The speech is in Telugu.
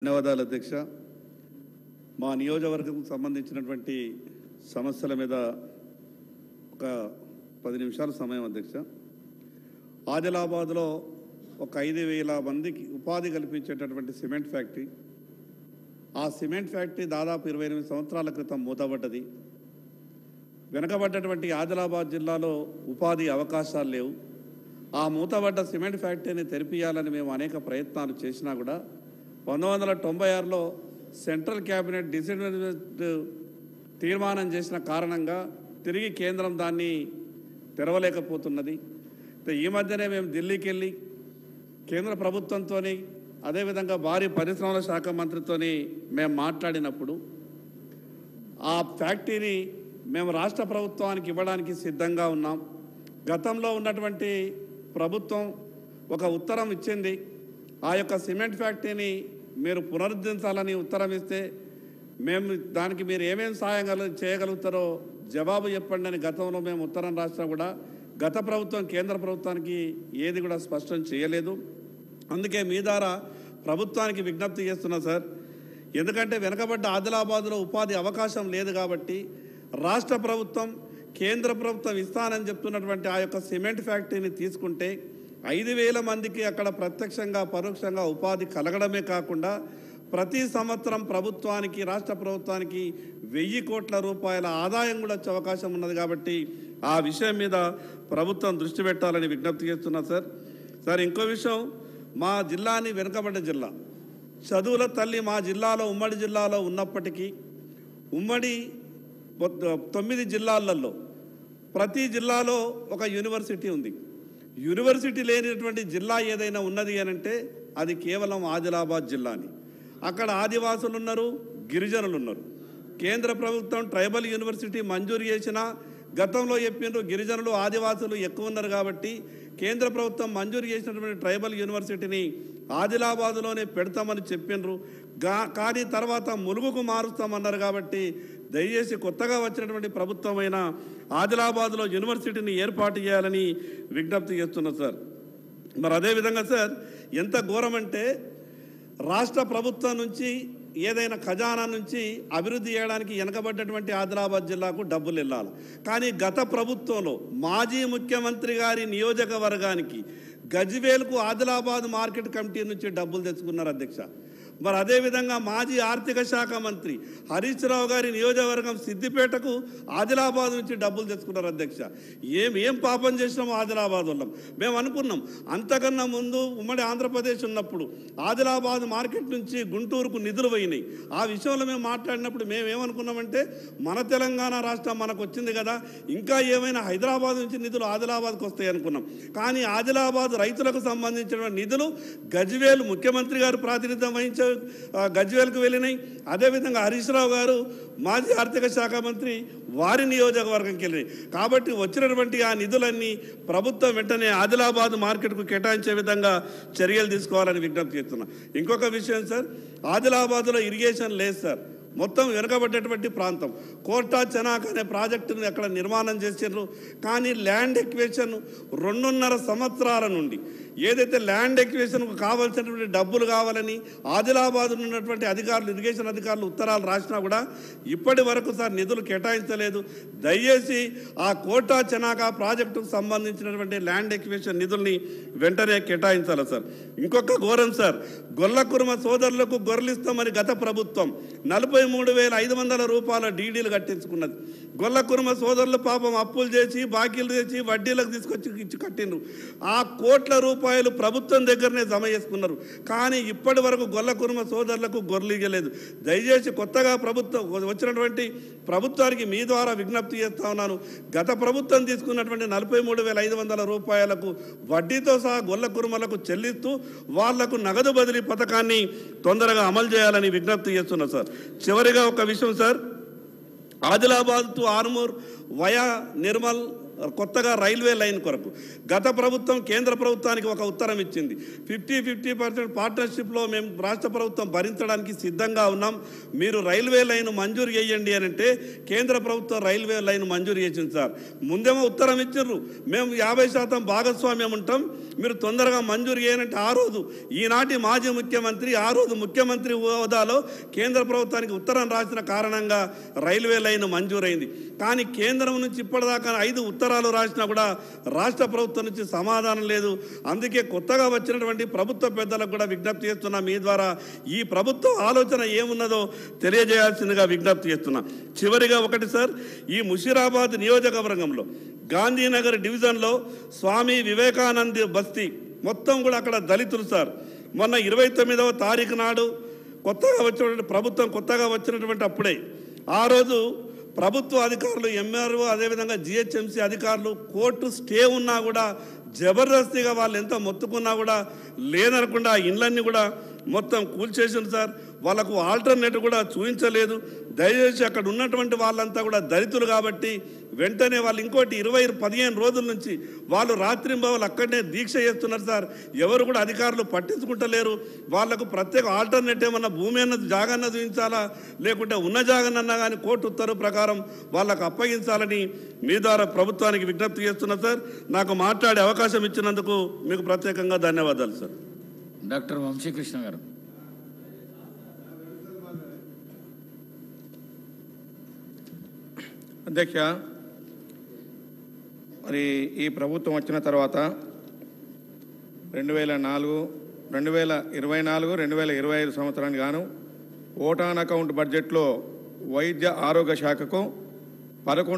ధన్యవాదాలు అధ్యక్ష. మా నియోజకవర్గం సంబంధించినటువంటి సమస్యల మీద ఒక 10 నిమిషాల సమయం అధ్యక్ష. ఆదిలాబాద్లో ఒక 5,000 మందికి ఉపాధి కల్పించేటటువంటి సిమెంట్ ఫ్యాక్టరీ, ఆ సిమెంట్ ఫ్యాక్టరీ దాదాపు 28 సంవత్సరాల క్రితం మూతపడ్డది. వెనుకబడ్డటువంటి ఆదిలాబాద్ జిల్లాలో ఉపాధి అవకాశాలు లేవు. ఆ మూతపడ్డ సిమెంట్ ఫ్యాక్టరీని తెరిపియాలని మేము అనేక ప్రయత్నాలు చేసినా కూడా 1996లో సెంట్రల్ క్యాబినెట్ డిసిజన్ తీర్మానం చేసిన కారణంగా తిరిగి కేంద్రం దాన్ని తెరవలేకపోతున్నది. ఈ మధ్యనే మేము ఢిల్లీకి వెళ్ళి కేంద్ర ప్రభుత్వంతో అదేవిధంగా భారీ పరిశ్రమల శాఖ మంత్రితో మేము మాట్లాడినప్పుడు ఆ ఫ్యాక్టరీని మేము రాష్ట్ర ప్రభుత్వానికి ఇవ్వడానికి సిద్ధంగా ఉన్నాం. గతంలో ఉన్నటువంటి ప్రభుత్వం ఒక ఉత్తరం ఇచ్చింది, ఆ యొక్క సిమెంట్ ఫ్యాక్టరీని మీరు పునరుద్ధరించాలని ఉత్తరం ఇస్తే మేము దానికి మీరు ఏమేమి సాయం చేయగలుగుతారో జవాబు చెప్పండి అని గతంలో మేము ఉత్తరం రాసినా కూడా గత ప్రభుత్వం కేంద్ర ప్రభుత్వానికి ఏది కూడా స్పష్టం చేయలేదు. అందుకే మీ ద్వారా ప్రభుత్వానికి విజ్ఞప్తి చేస్తున్నా సార్. ఎందుకంటే వెనుకబడ్డ ఆదిలాబాద్లో ఉపాధి అవకాశం లేదు కాబట్టి రాష్ట్ర ప్రభుత్వం కేంద్ర ప్రభుత్వం ఇస్తానని చెప్తున్నటువంటి ఆ యొక్క సిమెంట్ ఫ్యాక్టరీని తీసుకుంటే 5,000 మందికి అక్కడ ప్రత్యక్షంగా పరోక్షంగా ఉపాధి కలగడమే కాకుండా ప్రతి సంవత్సరం ప్రభుత్వానికి రాష్ట్ర ప్రభుత్వానికి 1,000 కోట్ల రూపాయల ఆదాయం కూడా వచ్చే అవకాశం ఉన్నది. కాబట్టి ఆ విషయం మీద ప్రభుత్వం దృష్టి పెట్టాలని విజ్ఞప్తి చేస్తున్నా సార్. ఇంకో విషయం, మా జిల్లాని వెనుకబడ్డ జిల్లా, చదువుల తల్లి మా జిల్లాలో ఉమ్మడి జిల్లాలో ఉన్నప్పటికీ ఉమ్మడి 9 జిల్లాలలో ప్రతి జిల్లాలో ఒక యూనివర్సిటీ ఉంది. యూనివర్సిటీ లేనటువంటి జిల్లా ఏదైనా ఉన్నది అనంటే అది కేవలం ఆదిలాబాద్ జిల్లాని. అక్కడ ఆదివాసులు ఉన్నారు, గిరిజనులు ఉన్నారు. కేంద్ర ప్రభుత్వం ట్రైబల్ యూనివర్సిటీ మంజూరు చేసిన గతంలో చెప్పిండ్రు గిరిజనులు ఆదివాసులు ఎక్కువ ఉన్నారు కాబట్టి కేంద్ర ప్రభుత్వం మంజూరు చేసినటువంటి ట్రైబల్ యూనివర్సిటీని ఆదిలాబాద్లోనే పెడతామని చెప్పిండ్రు. కానీ తర్వాత ములుగుకు మారుస్తామన్నారు. కాబట్టి దయచేసి కొత్తగా వచ్చినటువంటి ప్రభుత్వమైన ఆదిలాబాద్లో యూనివర్సిటీని ఏర్పాటు చేయాలని విజ్ఞప్తి చేస్తున్నా సార్. మరి అదేవిధంగా సార్, ఎంత ఘోరం అంటే రాష్ట్ర ప్రభుత్వం నుంచి ఏదైనా ఖజానా నుంచి అభివృద్ధి చేయడానికి వెనకబడ్డటువంటి ఆదిలాబాద్ జిల్లాకు డబ్బులు వెళ్ళాలి. కానీ గత ప్రభుత్వంలో మాజీ ముఖ్యమంత్రి గారి నియోజకవర్గానికి గజ్వేల్కు ఆదిలాబాద్ మార్కెట్ కమిటీ నుంచి డబ్బులు తెచ్చుకున్నారు అధ్యక్ష. మరి అదేవిధంగా మాజీ ఆర్థిక శాఖ మంత్రి హరీష్ రావు గారి నియోజకవర్గం సిద్దిపేటకు ఆదిలాబాద్ నుంచి డబ్బులు తెచ్చుకున్నారు అధ్యక్ష. ఏం పాపం చేసినాము ఆదిలాబాద్ వాళ్ళం మేము అనుకున్నాం. అంతకన్నా ముందు ఉమ్మడి ఆంధ్రప్రదేశ్ ఉన్నప్పుడు ఆదిలాబాద్ మార్కెట్ నుంచి గుంటూరుకు నిధులు పోయినాయి. ఆ విషయంలో మేము మాట్లాడినప్పుడు మేమేమనుకున్నామంటే మన తెలంగాణ రాష్ట్రం మనకు వచ్చింది కదా, ఇంకా ఏమైనా హైదరాబాద్ నుంచి నిధులు ఆదిలాబాద్కు వస్తాయి అనుకున్నాం. కానీ ఆదిలాబాద్ రైతులకు సంబంధించిన నిధులు గజ్వేల్ ముఖ్యమంత్రి గారు ప్రాతినిధ్యం వహించారు, గజ్వేల్కు వెళ్ళినాయి. అదేవిధంగా హరీష్ రావు గారు మాజీ ఆర్థిక శాఖ మంత్రి వారి నియోజకవర్గంకి వెళ్ళినాయి. కాబట్టి వచ్చినటువంటి ఆ నిధులన్నీ ప్రభుత్వం వెంటనే ఆదిలాబాద్ మార్కెట్కు కేటాయించే విధంగా చర్యలు తీసుకోవాలని విజ్ఞప్తి చేస్తున్నాం. ఇంకొక విషయం సార్, ఆదిలాబాద్లో ఇరిగేషన్ లేదు సార్. మొత్తం వెనుకబడ్డటువంటి ప్రాంతం. కోర్టా చెనాక్ అనే ప్రాజెక్టును అక్కడ నిర్మాణం చేసారు. కానీ ల్యాండ్ ఎక్విజిషన్ 2.5 సంవత్సరాల నుండి ఏదైతే ల్యాండ్ ఎక్విజిషన్కు కావాల్సినటువంటి డబ్బులు కావాలని ఆదిలాబాద్ ఉన్నటువంటి అధికారులు, ఇరిగేషన్ అధికారులు ఉత్తరాలు రాసినా కూడా ఇప్పటి వరకు సార్ నిధులు కేటాయించలేదు. దయచేసి ఆ కోర్టా చెనాక్ ప్రాజెక్టుకు సంబంధించినటువంటి ల్యాండ్ ఎక్విజిషన్ నిధుల్ని వెంటనే కేటాయించాలి సార్. ఇంకొక ఘోరం సార్, గొల్ల కుర్మ సోదరులకు గొర్రెలిస్తామని గత ప్రభుత్వం 43,500 రూపాయల డీడీలు కట్టించుకున్నది. గొల్ల కుర్మ సోదరులు పాపం అప్పులు చేసి బాకీలు చేసి వడ్డీలకు తీసుకొచ్చి ఇచ్చి కట్టిండ్రు. ఆ కోట్ల రూపాయలు ప్రభుత్వం దగ్గరనే జమ చేసుకున్నారు. కానీ ఇప్పటి వరకు గొల్ల కుర్మ సోదరులకు గొర్రెలు ఇవ్వలేదు. దయచేసి కొత్తగా ప్రభుత్వం వచ్చినటువంటి ప్రభుత్వానికి మీ ద్వారా విజ్ఞప్తి చేస్తా ఉన్నాను. గత ప్రభుత్వం తీసుకున్నటువంటి 43,500 రూపాయలకు వడ్డీతో సహా గొల్ల కుర్మలకు చెల్లిస్తూ వాళ్లకు నగదు బదిలీ పథకాన్ని తొందరగా అమలు చేయాలని విజ్ఞప్తి చేస్తున్నా సార్. చివరిగా ఒక విషయం sir, Adilabad to Armoor via Nirmal కొత్తగా రైల్వే లైన్ కొరకు గత ప్రభుత్వం కేంద్ర ప్రభుత్వానికి ఒక ఉత్తరం ఇచ్చింది. 50% పార్ట్నర్షిప్లో మేము రాష్ట్ర ప్రభుత్వం భరించడానికి సిద్ధంగా ఉన్నాం, మీరు రైల్వే లైన్ మంజూరు చేయండి అని అంటే కేంద్ర ప్రభుత్వం రైల్వే లైన్ మంజూరు చేసింది సార్. ముందేమో ఉత్తరం ఇచ్చారు, మేము 50% భాగస్వామ్యం ఉంటాం, మీరు తొందరగా మంజూరు చేయనంటే ఆ రోజు ఈనాటి మాజీ ముఖ్యమంత్రి ఆ రోజు ముఖ్యమంత్రి హోదాలో కేంద్ర ప్రభుత్వానికి ఉత్తరం రాసిన కారణంగా రైల్వే లైన్ మంజూరైంది. కానీ కేంద్రం నుంచి ఇప్పటిదాకా 5 ఉత్తరాలు రాసినా కూడా రాష్ట్ర ప్రభుత్వం నుంచి సమాధానం లేదు. అందుకే కొత్తగా వచ్చినటువంటి ప్రభుత్వ పెద్దలకు కూడా విజ్ఞప్తి చేస్తున్నా, మీ ద్వారా ఈ ప్రభుత్వ ఆలోచన ఏమున్నదో తెలియజేయాల్సిందిగా విజ్ఞప్తి చేస్తున్నా. చివరిగా ఒకటి సార్, ఈ ముషీరాబాద్ నియోజకవర్గంలో గాంధీనగర్ డివిజన్లో స్వామి వివేకానంద బస్తీ మొత్తం కూడా అక్కడ దళితులు సార్. మొన్న 29వ తారీఖు నాడు కొత్తగా వచ్చినటువంటి ప్రభుత్వం కొత్తగా వచ్చినటువంటి అప్పుడే ఆ రోజు ప్రభుత్వ అధికారులు ఎంఆర్ఓ అదేవిధంగా జిహెచ్ఎంసీ అధికారులు కోర్టు స్టే ఉన్నా కూడా జబర్దస్తిగా వాళ్ళు ఎంత మొత్తుకున్నా కూడా లేదనకుండా ఇండ్లన్నీ కూడా మొత్తం కూల్చేసింది సార్. వాళ్ళకు ఆల్టర్నేటివ్ కూడా చూపించలేదు. దయచేసి అక్కడ ఉన్నటువంటి వాళ్ళంతా కూడా దళితులు కాబట్టి వెంటనే వాళ్ళు ఇంకోటి 15 రోజుల నుంచి వాళ్ళు రాత్రింబవళ్ళు అక్కడనే దీక్ష చేస్తున్నారు సార్. ఎవరు కూడా అధికారులు పట్టించుకుంటలేరు. వాళ్లకు ప్రత్యేక ఆల్టర్నేటివ్ ఏమన్నా భూమి అన్నది జాగన్న చూపించాలా, లేకుంటే ఉన్న జాగన్నన్నా కానీ కోర్టు ఉత్తర్వు ప్రకారం వాళ్ళకు అప్పగించాలని మీ ద్వారా ప్రభుత్వానికి విజ్ఞప్తి చేస్తున్నా సార్. నాకు మాట్లాడే అవకాశం ఇచ్చినందుకు మీకు ప్రత్యేకంగా ధన్యవాదాలు సార్. డాక్టర్ వంశీకృష్ణ గారు. అధ్యక్ష, మరి ఈ ప్రభుత్వం వచ్చిన తర్వాత 2024, 2025 సంవత్సరానికి గాను ఓటాన్ అకౌంట్ బడ్జెట్లో వైద్య ఆరోగ్య శాఖకు 11